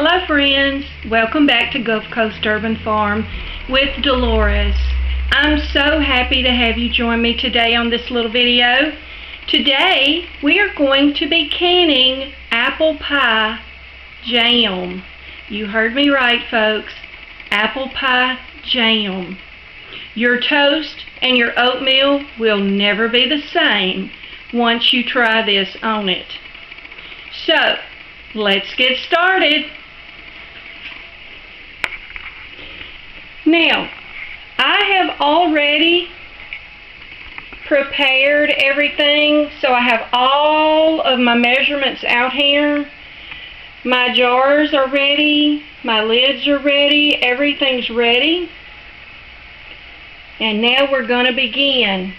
Hello friends, welcome back to Gulf Coast Urban Farm with Dolores. I'm so happy to have you join me today on this little video. Today we are going to be canning apple pie jam. You heard me right, folks, apple pie jam. Your toast and your oatmeal will never be the same once you try this on it. So, let's get started. Now, I have already prepared everything, so I have all of my measurements out here. My jars are ready, my lids are ready, everything's ready. And now we're going to begin.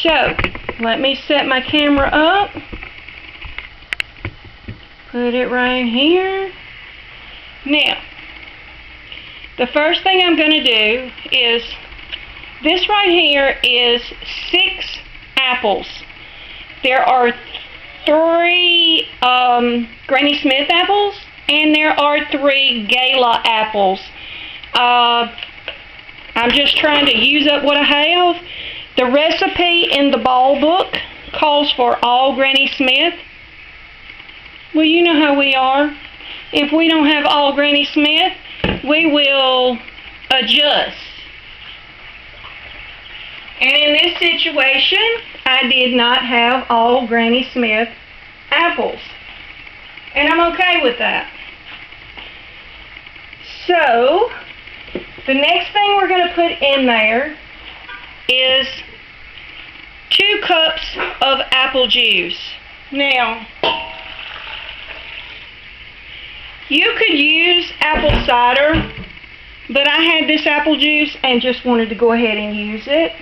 So, let me set my camera up. Put it right here. Now, the first thing I'm going to do is, this right here is 6 apples. There are 3 Granny Smith apples, and there are 3 Gala apples. I'm just trying to use up what I have. The recipe in the ball book calls for all Granny Smith. Well, you know how we are. If we don't have all Granny Smith, we will adjust. And in this situation, I did not have all Granny Smith apples. And I'm okay with that. So, the next thing we're going to put in there is 2 cups of apple juice. Now, you could use apple cider, but I had this apple juice and just wanted to go ahead and use it.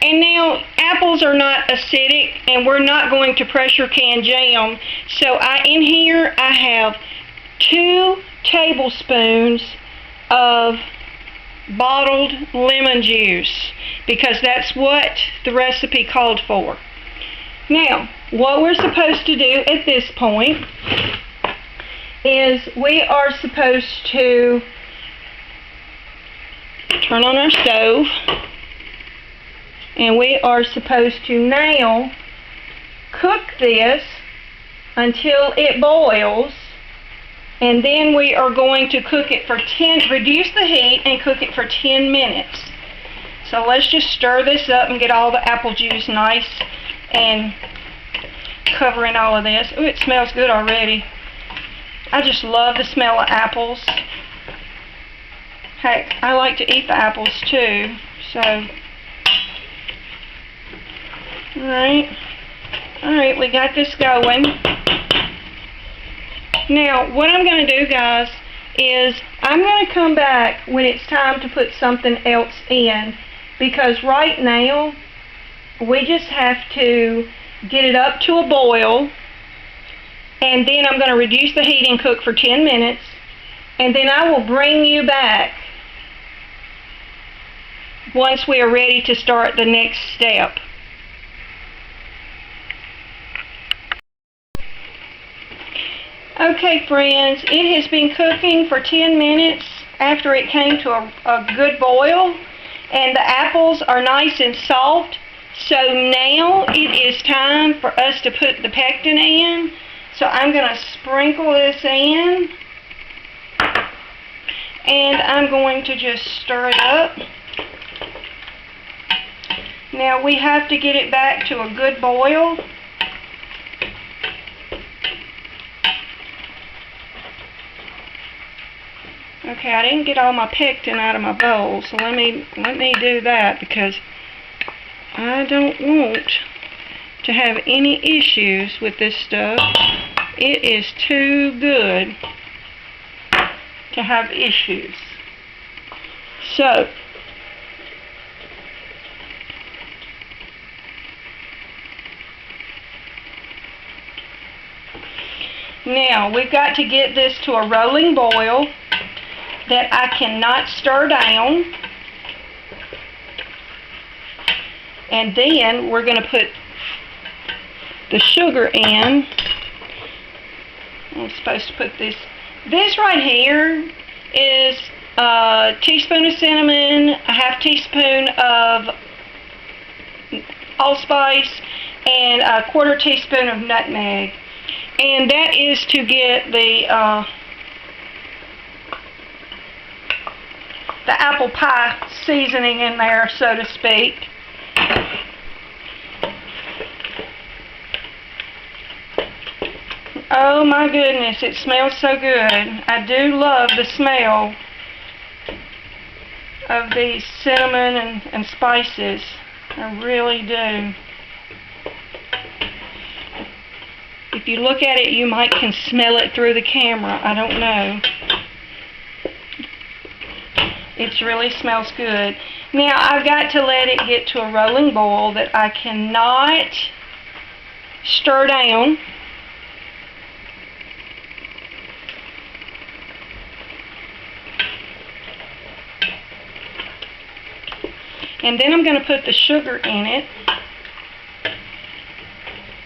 And now, apples are not acidic, and we're not going to pressure can jam. So in here I have 2 tablespoons of bottled lemon juice, because that's what the recipe called for. Now, what we're supposed to do at this point is we are supposed to turn on our stove, and we are supposed to now cook this until it boils, and then we are going to cook it for reduce the heat and cook it for 10 minutes. So let's just stir this up and get all the apple juice nice and covering all of this. Ooh, it smells good already. I just love the smell of apples. Heck, I like to eat the apples too. So, alright, we got this going. Now, what I'm going to do, guys, is I'm going to come back when it's time to put something else in, because right now we just have to get it up to a boil. And then I'm going to reduce the heat and cook for 10 minutes. And then I will bring you back once we are ready to start the next step. Okay, friends, it has been cooking for 10 minutes after it came to a good boil. And the apples are nice and soft. So now it is time for us to put the pectin in. So I'm going to sprinkle this in, and I'm going to just stir it up. Now we have to get it back to a good boil. Okay, I didn't get all my pectin out of my bowl, so let me do that, because I don't want to have any issues with this stuff. It is too good to have issues. So, now we've got to get this to a rolling boil that I cannot stir down. And then we're going to put the sugar in. I'm supposed to put this. This right here is a teaspoon of cinnamon, a half teaspoon of allspice, and a quarter teaspoon of nutmeg. And that is to get the apple pie seasoning in there, so to speak. Oh my goodness, it smells so good. I do love the smell of these cinnamon and spices. I really do. If you look at it, you might can smell it through the camera. I don't know. It really smells good. Now, I've got to let it get to a rolling boil that I cannot stir down. And then I'm going to put the sugar in it.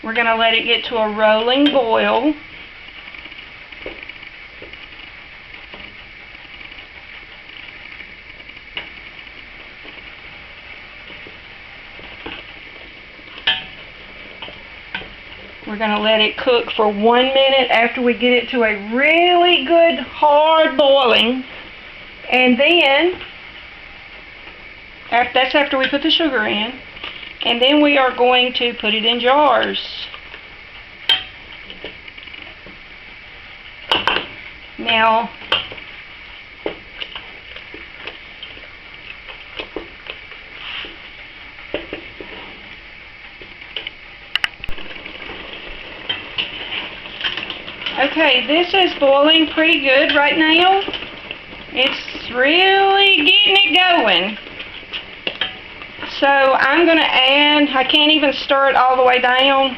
We're going to let it get to a rolling boil. We're going to let it cook for 1 minute after we get it to a really good hard boiling. And then, that's after we put the sugar in. And then we are going to put it in jars. Now, okay, this is boiling pretty good right now. It's really getting it going. So I'm going to add, I can't even stir it all the way down.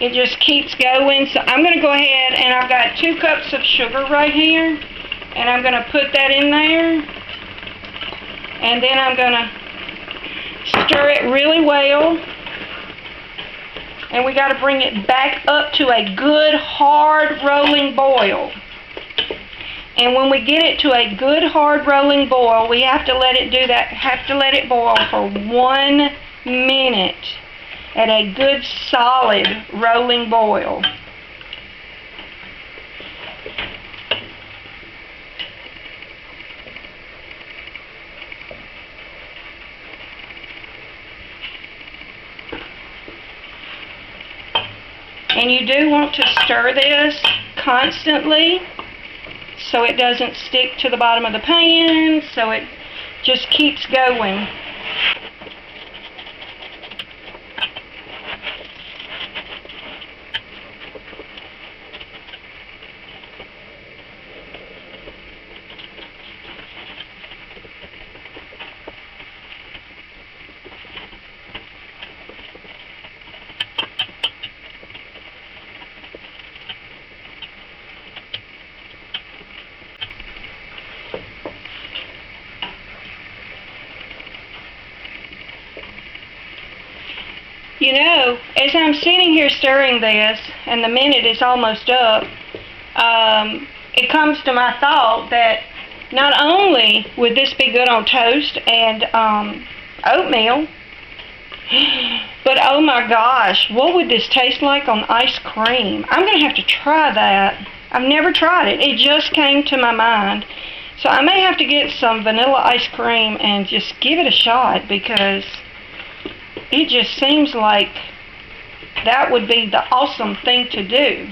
It just keeps going. So I'm going to go ahead, and I've got 2 cups of sugar right here. And I'm going to put that in there. And then I'm going to stir it really well. And we got to bring it back up to a good hard rolling boil. And when we get it to a good hard rolling boil, we have to let it do that. Have to let it boil for 1 minute at a good solid rolling boil. And you do want to stir this constantly, so it doesn't stick to the bottom of the pan, so it just keeps going. You know, as I'm sitting here stirring this, and the minute is almost up, it comes to my thought that not only would this be good on toast and oatmeal, but oh my gosh, what would this taste like on ice cream? I'm going to have to try that. I've never tried it. It just came to my mind. So I may have to get some vanilla ice cream and just give it a shot, because it just seems like that would be the awesome thing to do.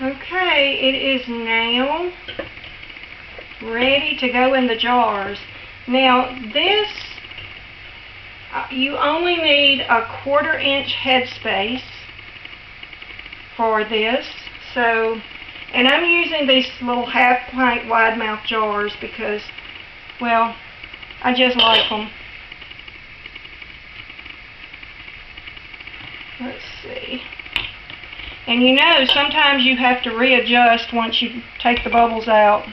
Okay, it is now ready to go in the jars. Now this, you only need a 1/4 inch headspace for this. So, and I'm using these little 1/2 pint wide mouth jars because, well, I just like them. Let's see. And you know, sometimes you have to readjust once you take the bubbles out.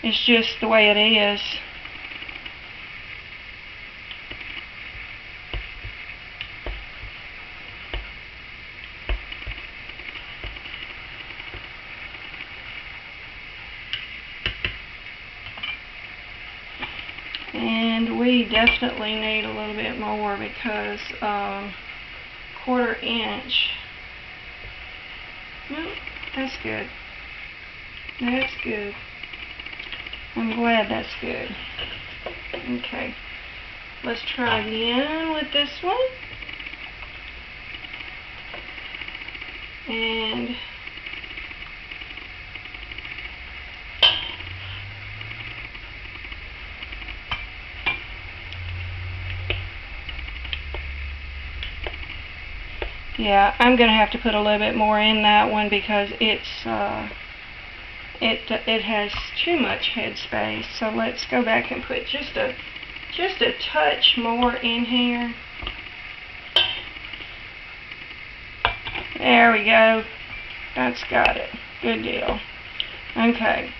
It's just the way it is. we definitely need a little bit more because 1/4 inch. No, that's good. That's good. I'm glad that's good. Okay. Let's try again with this one. And yeah, I'm going to have to put a little bit more in that one because it has too much headspace. So let's go back and put just a touch more in here. There we go. That's got it. Good deal. Okay.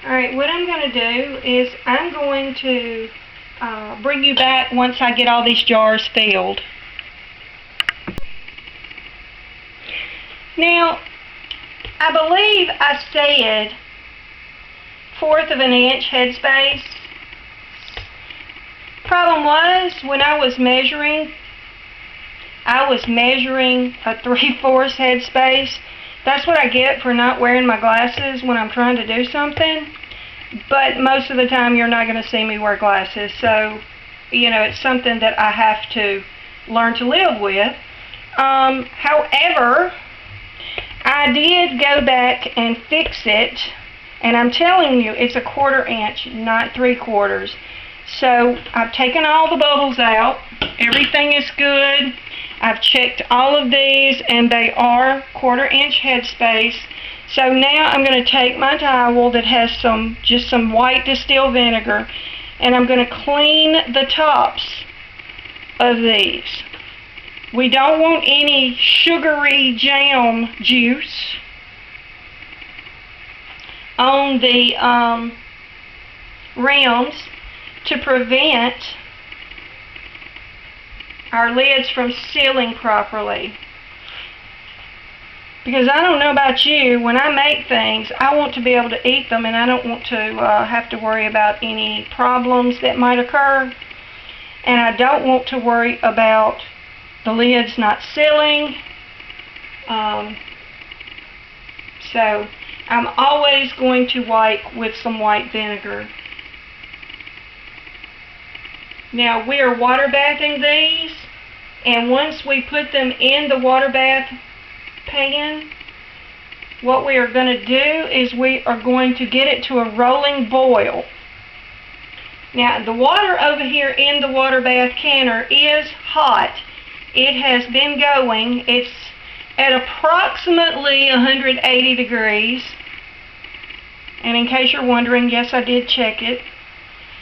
Alright, what I'm going to do is I'm going to bring you back once I get all these jars filled. Now, I believe I said 1/4 of an inch headspace. Problem was, when I was measuring a 3/4 headspace. That's what I get for not wearing my glasses when I'm trying to do something. But most of the time you're not going to see me wear glasses. So, you know, it's something that I have to learn to live with. However, I did go back and fix it. And I'm telling you, it's a 1/4 inch, not 3/4. So I've taken all the bubbles out. Everything is good. I've checked all of these and they are 1/4 inch headspace. So now I'm going to take my towel that has just some white distilled vinegar and I'm going to clean the tops of these. We don't want any sugary jam juice on the rims to prevent our lids from sealing properly. Because I don't know about you, when I make things, I want to be able to eat them and I don't want to have to worry about any problems that might occur. And I don't want to worry about the lids not sealing. So I'm always going to wipe with some white vinegar. Now we are water bathing these, and once we put them in the water bath pan, what we are going to do is we are going to get it to a rolling boil. Now the water over here in the water bath canner is hot. It has been going. It's at approximately 180 degrees. And in case you're wondering, yes, I did check it.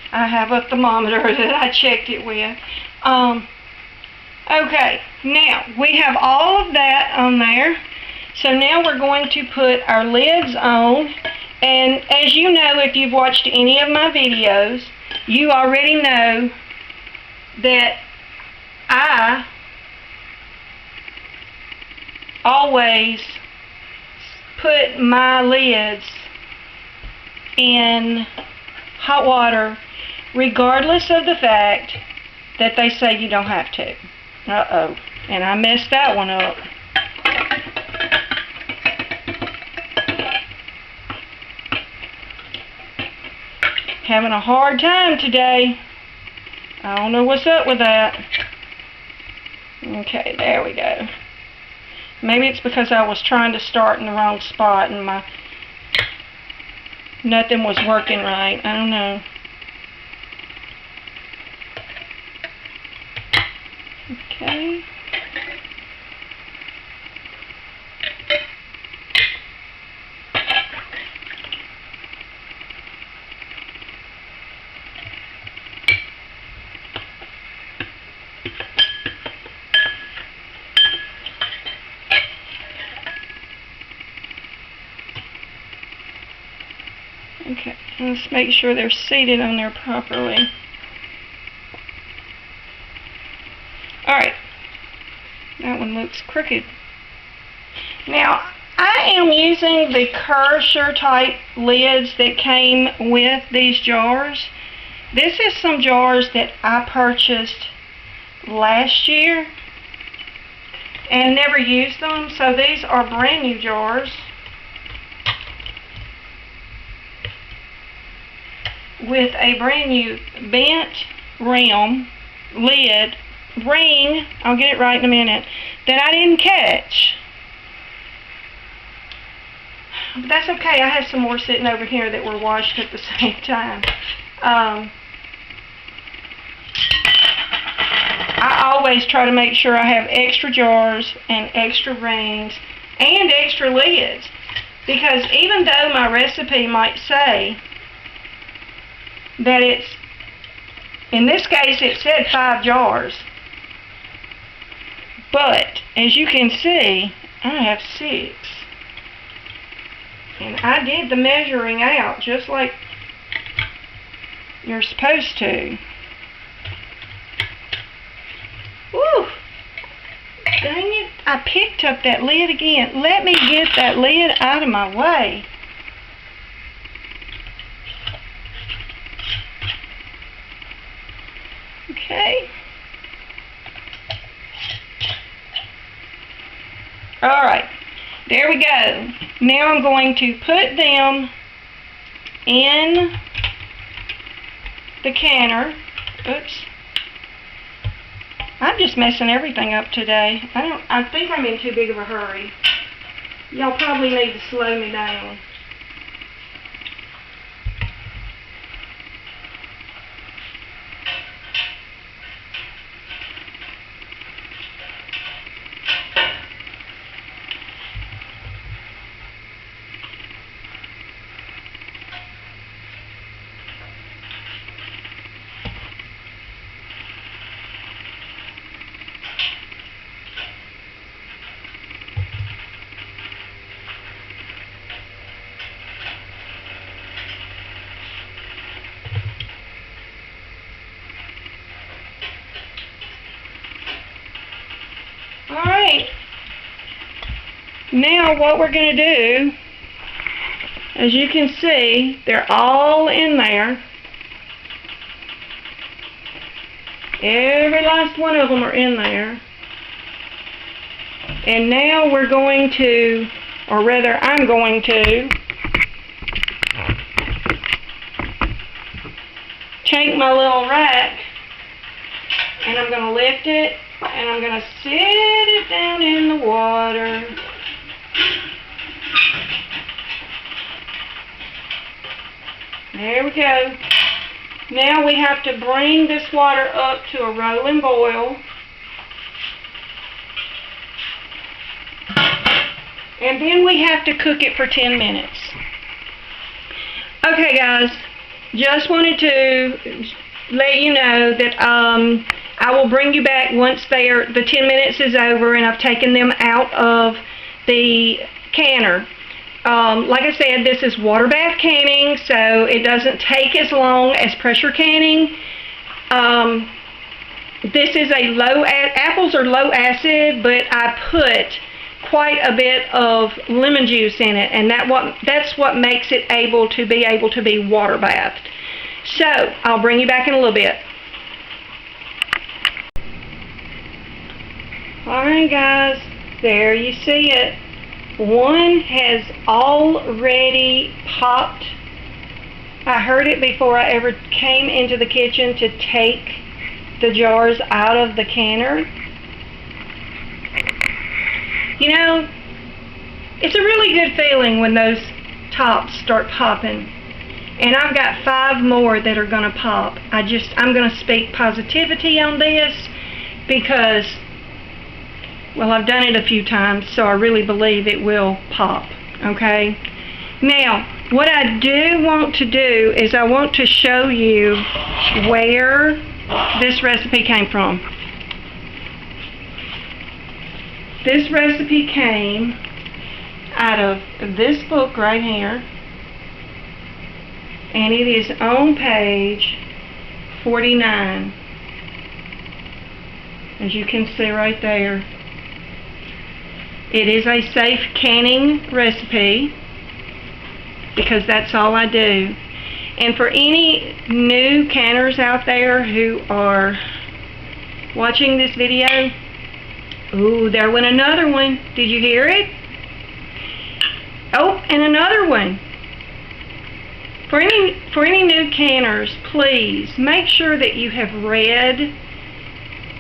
I have a thermometer that I checked it with. Okay, now we have all of that on there. So now we're going to put our lids on. And as you know, if you've watched any of my videos, you already know that I always put my lids in hot water regardless of the fact that they say you don't have to. Uh-oh. And I messed that one up. Having a hard time today. I don't know what's up with that. Okay, there we go. Maybe it's because I was trying to start in the wrong spot and nothing was working right. I don't know. Okay. Okay, let's make sure they're seated on there properly. Alright, That one looks crooked. Now, I am using the Kerr Sure type lids that came with these jars. This is some jars that I purchased last year and never used them, so these are brand new jars with a brand new bent rim ring, I'll get it right in a minute, that I didn't catch. But that's okay, I have some more sitting over here that were washed at the same time. I always try to make sure I have extra jars and extra rings and extra lids, because even though my recipe might say that it's, in this case it said 5 jars, but as you can see I have 6, and I did the measuring out just like you're supposed to. Woo! Dang it, I picked up that lid again. Let me get that lid out of my way. Okay. Alright, there we go. Now I'm going to put them in the canner. Oops. I'm just messing everything up today. I think I'm in too big of a hurry. Y'all probably need to slow me down. Alright, now what we're going to do, as you can see, they're all in there. Every last one of them are in there. And now we're going to, or rather I'm going to, take my little rack and I'm going to lift it and I'm going to sit it down in the water. There we go. Now we have to bring this water up to a rolling boil. And then we have to cook it for 10 minutes. Okay guys, just wanted to let you know that I will bring you back once the 10 minutes is over and I've taken them out of the canner. Like I said, this is water bath canning, so it doesn't take as long as pressure canning. This is apples are low acid, but I put quite a bit of lemon juice in it, and that's what makes it able to be water bathed. So I'll bring you back in a little bit. Alright guys, there you see it. One has already popped. I heard it before I ever came into the kitchen to take the jars out of the canner. You know, it's a really good feeling when those tops start popping. And I've got 5 more that are going to pop. I'm going to speak positivity on this because, well, I've done it a few times, so I really believe it will pop, okay? Now, what I do want to do is I want to show you where this recipe came from. This recipe came out of this book right here, and it is on page 49, as you can see right there. It is a safe canning recipe because that's all I do. And for any new canners out there who are watching this video, ooh, there went another one. Did you hear it? Oh, and another one. For any new canners, please make sure that you have read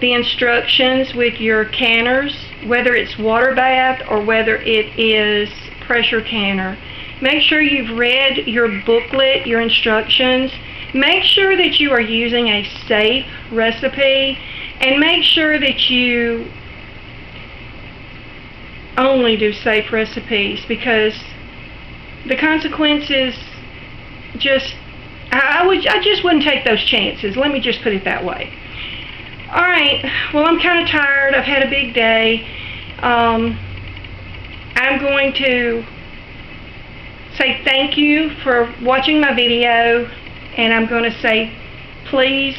the instructions with your canners, whether it's water bath or whether it is pressure canner. Make sure you've read your booklet, your instructions. Make sure that you are using a safe recipe, and make sure that you only do safe recipes, because the consequences I just wouldn't take those chances. Let me just put it that way. Alright, well, I'm kind of tired. I've had a big day. I'm going to say thank you for watching my video, and I'm going to say please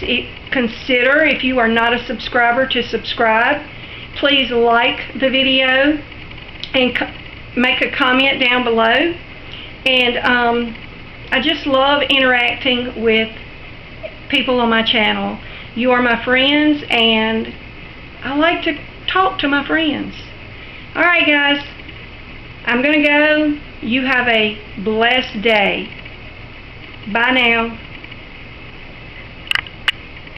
consider, if you are not a subscriber, to subscribe. Please like the video and make a comment down below. And I just love interacting with people on my channel. You are my friends, and I like to talk to my friends. Alright guys, I'm going to go. You have a blessed day. Bye now.